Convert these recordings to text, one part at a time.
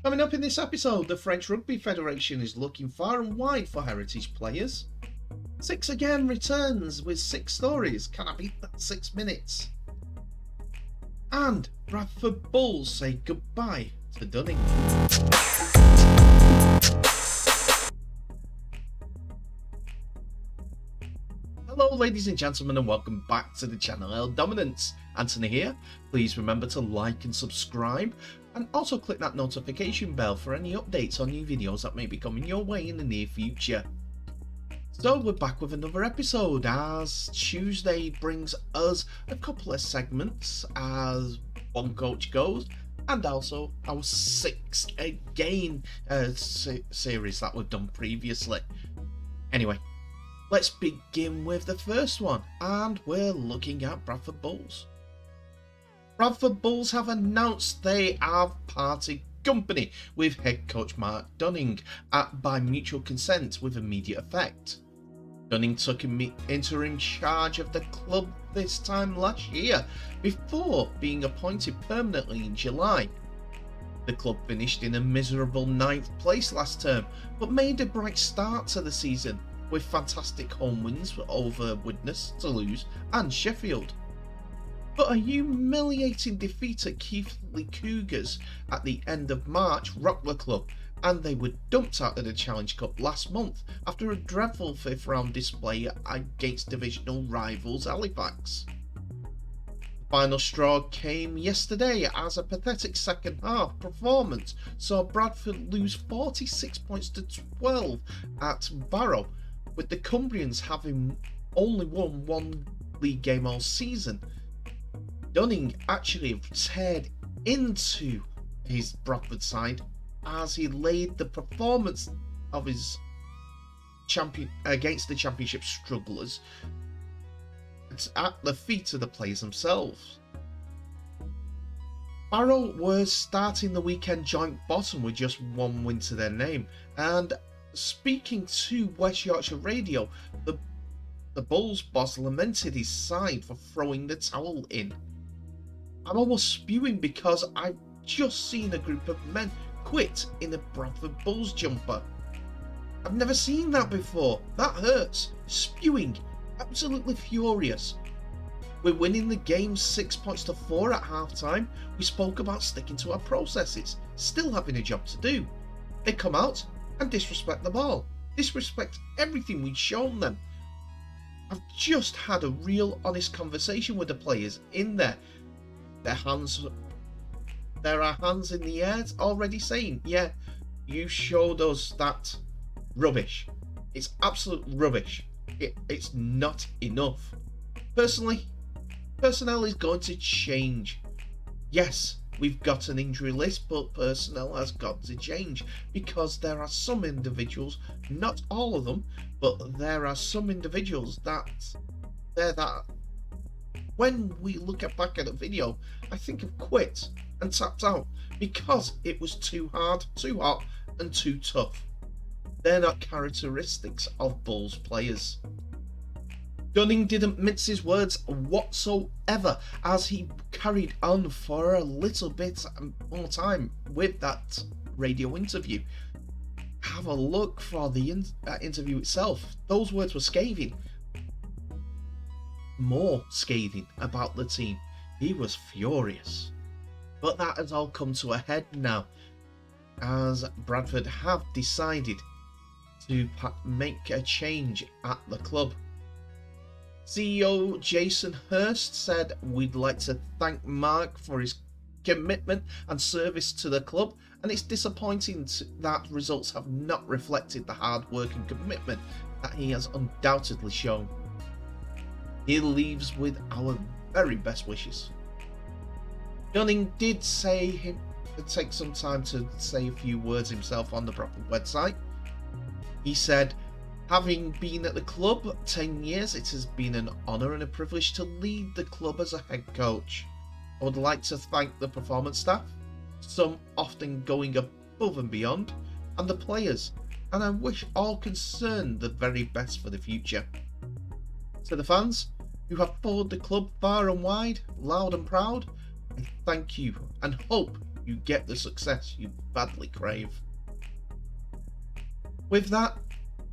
Coming up in this episode, the French Rugby Federation is looking far and wide for heritage players. Six again returns with 6 stories. Can I beat that 6 minutes? And Bradford Bulls say goodbye to Dunning. Hello ladies and gentlemen, and welcome back to the channel El Dominance. Anthony here. Please remember to like and subscribe, and also click that notification bell for any updates on new videos that may be coming your way in the near future. So we're back with another episode, as Tuesday brings us a couple of segments as One Coach Goes, and also our 6 again series that we've done previously. Anyway, let's begin with the first one, and we're looking at Bradford Bulls. Bradford Bulls have announced they have parted company with head coach Mark Dunning by mutual consent with immediate effect. Dunning took interim charge of the club this time last year before being appointed permanently in July. The club finished in a miserable 9th place last term, but made a bright start to the season with fantastic home wins over Widnes, Toulouse and Sheffield. But a humiliating defeat at Keighley Cougars at the end of March rocked the club, and they were dumped out of the Challenge Cup last month after a dreadful 5th round display against divisional rivals Halifax. The final straw came yesterday as a pathetic second half performance saw Bradford lose 46 points to 12 at Barrow, with the Cumbrians having only won 1 league game all season. Dunning actually teared into his Bradford side as he laid the performance of his against the championship strugglers at the feet of the players themselves. Barrow were starting the weekend joint bottom with just 1 win to their name, and speaking to West Yorkshire Radio, the Bulls boss lamented his side for throwing the towel in. I'm almost spewing because I've just seen a group of men quit in a Bradford Bulls jumper. I've never seen that before. That hurts. Spewing. Absolutely furious. We're winning the game 6 points to 4 at half time. We spoke about sticking to our processes, still having a job to do. They come out and disrespect the ball. Disrespect everything we've shown them. I've just had a real honest conversation with the players in there. There are hands in the air already saying, yeah, you showed us that rubbish. It's absolute rubbish. It's not enough. Personnel is going to change. Yes, we've got an injury list, but personnel has got to change because there are some individuals, not all of them, but there are some individuals that when we look back at the video, I think have quit and tapped out because it was too hard, too hot and too tough. They're not characteristics of Bulls players. Dunning didn't mince his words whatsoever as he carried on for a little bit more time with that radio interview. Have a look for the interview itself. Those words were scathing. More scathing about the team. He was furious. But that has all come to a head now, as Bradford have decided to make a change at the club. CEO Jason Hurst said, "We'd like to thank Mark for his commitment and service to the club, and it's disappointing that results have not reflected the hard work and commitment that he has undoubtedly shown. He leaves with our very best wishes." Dunning did say he would take some time to say a few words himself on the Bradford website. He said, "Having been at the club 10 years, it has been an honour and a privilege to lead the club as a head coach. I would like to thank the performance staff, some often going above and beyond, and the players, and I wish all concerned the very best for the future. To the fans who have followed the club far and wide, loud and proud, I thank you and hope you get the success you badly crave. With that,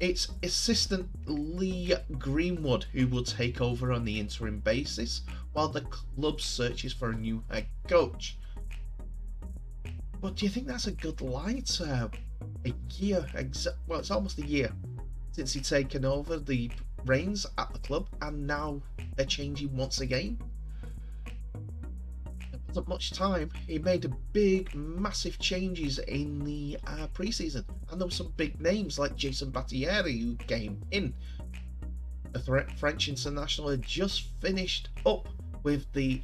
it's assistant Lee Greenwood who will take over on the interim basis while the club searches for a new head coach. But do you think that's a good light? A year, well, it's almost a year since he'd taken over the reins at the club, and now they're changing once again. There wasn't much time. He made massive changes in the pre-season, and there were some big names like Jason Battieri who came in. The French international had just finished up with the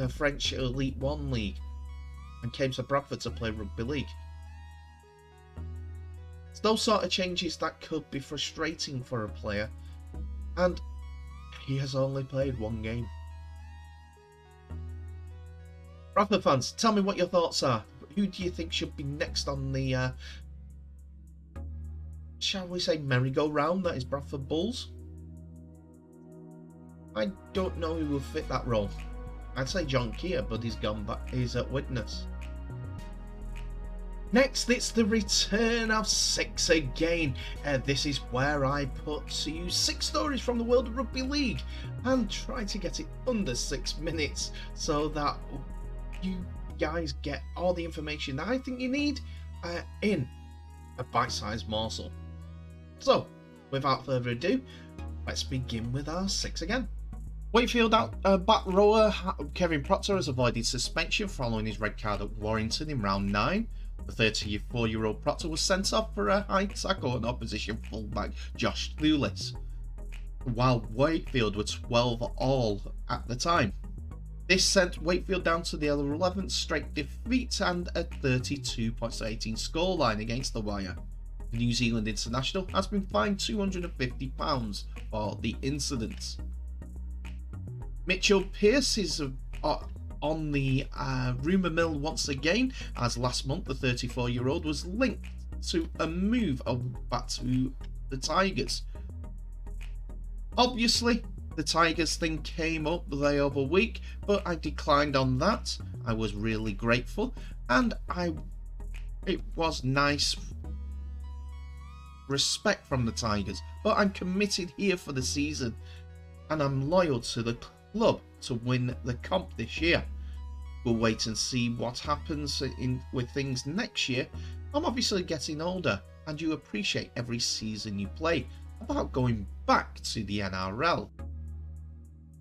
French Elite One League and came to Bradford to play rugby league. It's those sort of changes that could be frustrating for a player, and he has only played one game. Bradford fans, tell me what your thoughts are. Who do you think should be next on the, shall we say, merry-go-round that is Bradford Bulls? I don't know who will fit that role. I'd say John Keir, but he's gone back. He's at Widnes. Next, it's the return of Six again. This is where I put to you 6 stories from the world of rugby league and try to get it under 6 minutes so that you guys get all the information that I think you need in a bite-sized morsel. So, without further ado, let's begin with our 6 again. Wakefield back rower Kevin Proctor has avoided suspension following his red card at Warrington in round 9. The 34-year-old Proctor was sent off for a high tackle on opposition fullback Josh Lewis, while Wakefield were 12 all at the time. This sent Wakefield down to the 11th straight defeat and a 32-18 scoreline against the wire. The New Zealand international has been fined £250 for the incident. Mitchell Pearce is on the rumour mill once again, as last month the 34-year-old was linked to a move back to the Tigers. Obviously, the Tigers thing came up the other week, but I declined on that. I was really grateful, and it was nice respect from the Tigers, but I'm committed here for the season, and I'm loyal to the club to win the comp this year. We'll wait and see what happens with things next year. I'm obviously getting older, and you appreciate every season you play about going back to the NRL.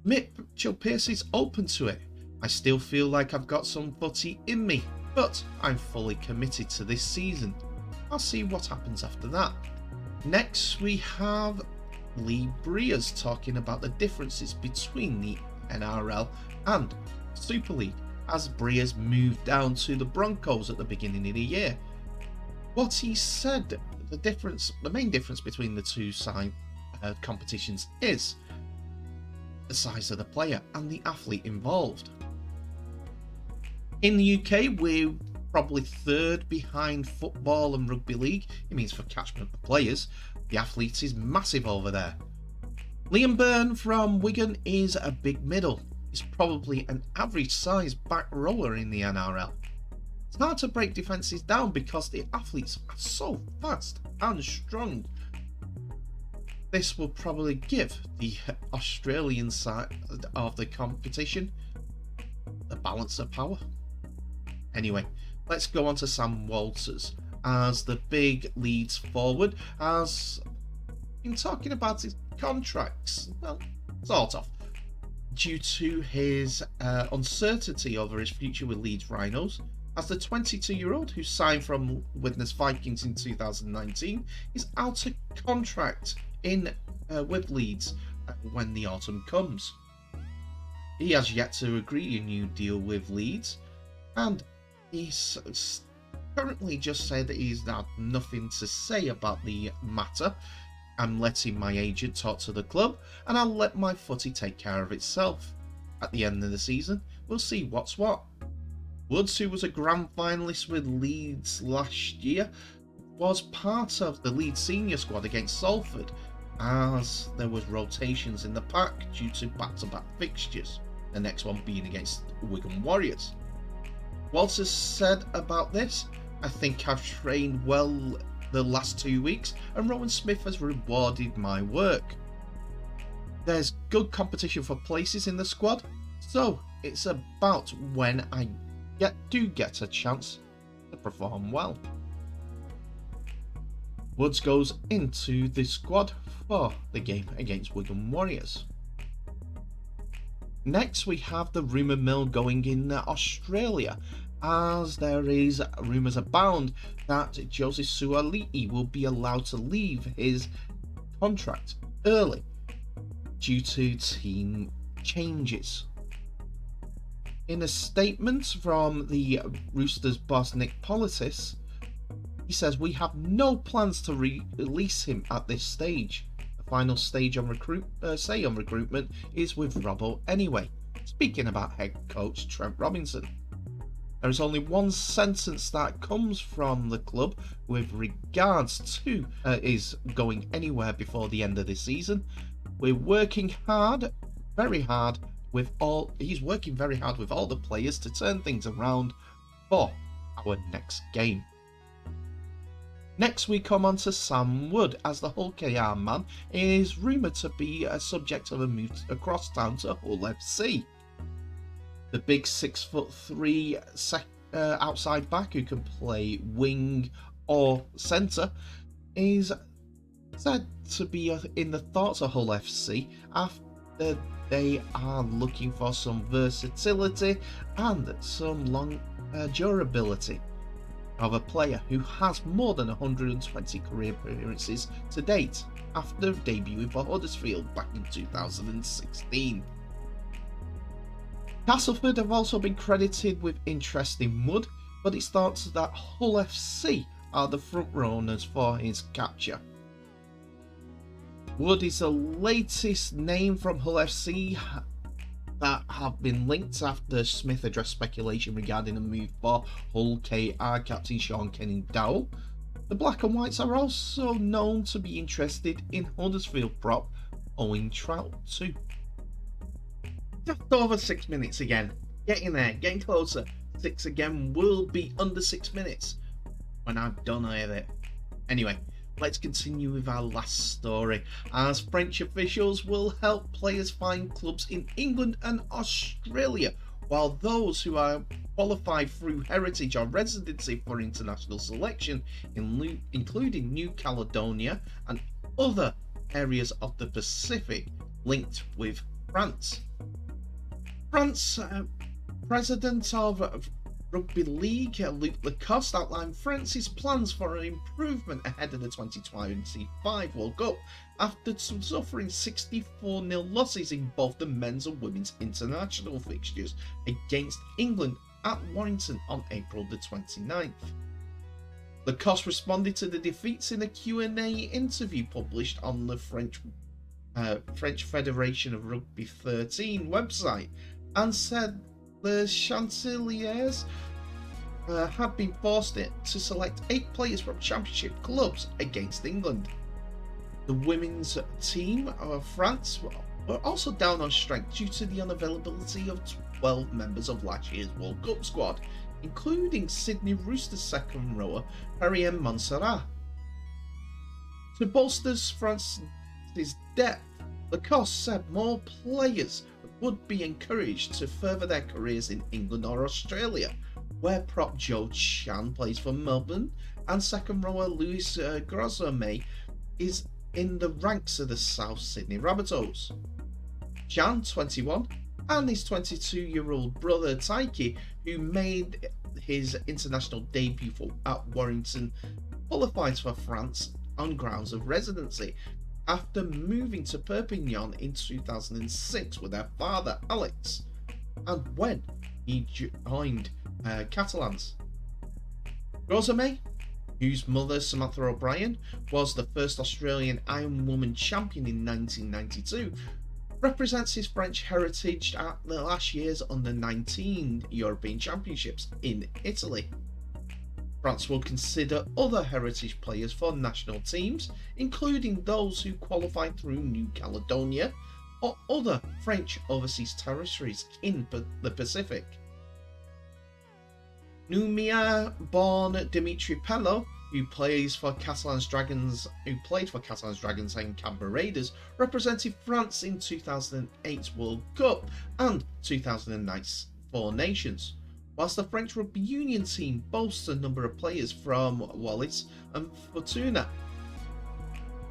Mitchell Pearce is open to it. I still feel like I've got some footy in me, but I'm fully committed to this season. I'll see what happens after that. Next we have Lee Breers talking about the differences between the NRL and Super League as Breers moved down to the Broncos at the beginning of the year. What he said, the main difference between the two competitions is the size of the player and the athlete involved. In the UK, we're probably 3rd behind football and rugby league. It means for catchment of players. The athletes is massive over there. Liam Byrne from Wigan is a big middle. He's probably an average size back rower in the NRL. It's hard to break defences down because the athletes are so fast and strong. This will probably give the Australian side of the competition the balance of power. Anyway, let's go on to Sam Walters as the big leads forward has been talking about his contracts, well, sort of, due to his uncertainty over his future with Leeds Rhinos, as the 22-year-old who signed from Widnes Vikings in 2019 is out of contract with Leeds when the autumn comes. He has yet to agree a new deal with Leeds, and he's currently just said that he's had nothing to say about the matter. I'm letting my agent talk to the club, and I'll let my footy take care of itself. At the end of the season, we'll see what's what. Woods, who was a grand finalist with Leeds last year, was part of the Leeds senior squad against Salford, as there was rotations in the pack due to back-to-back fixtures, the next one being against Wigan Warriors. Walters said about this, "I think I've trained well the last 2 weeks and Rowan Smith has rewarded my work. There's good competition for places in the squad, so it's about when I do get a chance to perform well." Woods goes into the squad for the game against Wigan Warriors. Next, we have the rumour mill going in Australia, as there is rumours abound that Joseph Suaalii will be allowed to leave his contract early due to team changes. In a statement from the Roosters boss Nick Politis, he says, "We have no plans to release him at this stage. The final stage on recruitment is with Robbo anyway." Speaking about head coach Trent Robinson, there is only one sentence that comes from the club with regards to is going anywhere before the end of the season. We're working hard, very hard he's working very hard with all the players to turn things around for our next game. Next, we come on to Sam Wood, as the Hull KR man is rumoured to be a subject of a move across town to Hull FC. The big 6'3" outside back who can play wing or centre is said to be in the thoughts of Hull FC after they are looking for some versatility and some long durability of a player who has more than 120 career appearances to date after debuting for Huddersfield back in 2016. Castleford have also been credited with interest in Wood, but it's thought that Hull FC are the front runners for his capture. Wood is the latest name from Hull FC that have been linked after Smith addressed speculation regarding a move for Hull KR captain Sean Kenny Dowell. The Black and Whites are also known to be interested in Huddersfield prop Owen Trout too. Just over 6 minutes again. Getting there, getting closer. 6 again will be under 6 minutes when I've done it. Anyway, let's continue with our last story, as French officials will help players find clubs in England and Australia, while those who are qualified through heritage or residency for international selection, including New Caledonia and other areas of the Pacific, linked with France. France President of Rugby League, Luc Lacoste, outlined France's plans for an improvement ahead of the 2025 World Cup after suffering 64-0 losses in both the men's and women's international fixtures against England at Warrington on April the 29th. Lacoste responded to the defeats in a Q&A interview published on the French Federation of Rugby 13 website, and said the Chanceliers had been forced to select 8 players from championship clubs against England. The women's team of France were also down on strength due to the unavailability of 12 members of last year's World Cup squad, including Sydney Roosters second rower Ariane Montserrat. To bolster France's depth, Lacoste said more players would be encouraged to further their careers in England or Australia, where prop Joe Chan plays for Melbourne and second rower Louis Grosome is in the ranks of the South Sydney Rabbitohs. Chan, 21, and his 22-year-old brother Taiki, who made his international debut at Warrington, qualifies for France on grounds of residency after moving to Perpignan in 2006 with their father Alex, and when he joined Catalans. Grosome, whose mother Samantha O'Brien was the first Australian Iron Woman champion in 1992, represents his French heritage at the last year's under-19 European Championships in Italy. France will consider other heritage players for national teams, including those who qualify through New Caledonia or other French overseas territories in the Pacific. Numia-born Dimitri Pello, who played for Catalan's Dragons and Canberra Raiders, represented France in 2008 World Cup and 2009 Four Nations, whilst the French rugby union team boasts a number of players from Wallis and Fortuna.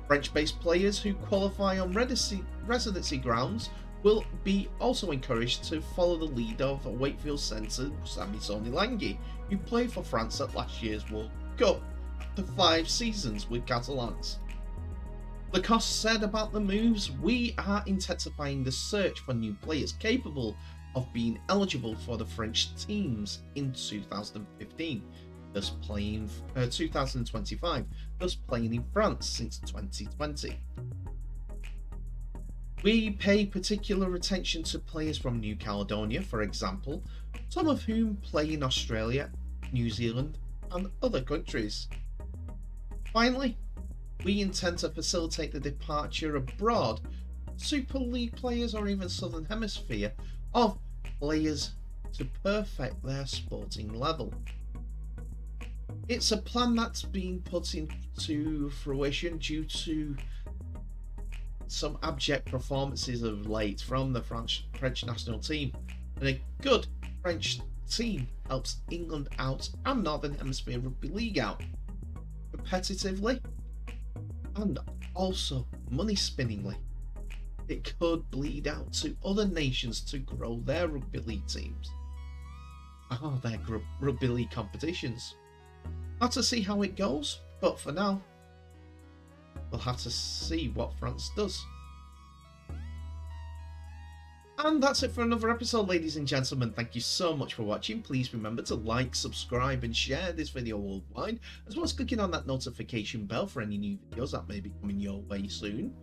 French-based players who qualify on residency grounds will be also encouraged to follow the lead of Wakefield centre Sami Sonilangi, who played for France at last year's World Cup after 5 seasons with Catalans. Lacoste said about the moves, "We are intensifying the search for new players capable of being eligible for the French teams in 2025, thus playing in France since 2020. We pay particular attention to players from New Caledonia, for example, some of whom play in Australia, New Zealand and other countries. Finally, we intend to facilitate the departure abroad, Super League players or even Southern Hemisphere, of players to perfect their sporting level. It's a plan that's been put into fruition due to some abject performances of late from the French national team, and a good French team helps England out and Northern Hemisphere Rugby League out competitively and also money spinningly. It could bleed out to other nations to grow their rugby league teams, their rugby league competitions. Have to see how it goes, but for now we'll have to see what France does. And that's it for another episode, ladies and gentlemen. Thank you so much for watching. Please remember to like, subscribe and share this video worldwide, as well as clicking on that notification bell for any new videos that may be coming your way soon.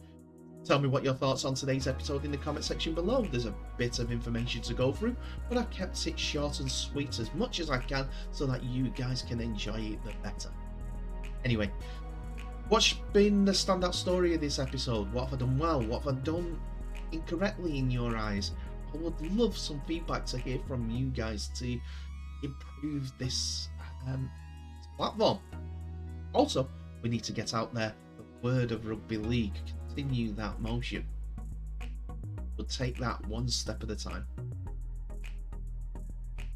Tell me what your thoughts on today's episode in the comment section below. There's a bit of information to go through, but I've kept it short and sweet as much as I can so that you guys can enjoy it the better. Anyway, what's been the standout story of this episode? What have I done well? What have I done incorrectly in your eyes? I would love some feedback to hear from you guys to improve this platform. Also, we need to get out there the word of rugby league, continue that motion. We'll take that one step at a time.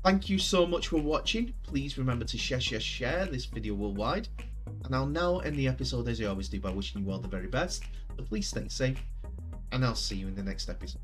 Thank you so much for watching. Please remember to share this video worldwide. And I'll now end the episode as I always do by wishing you all the very best. So please stay safe, and I'll see you in the next episode.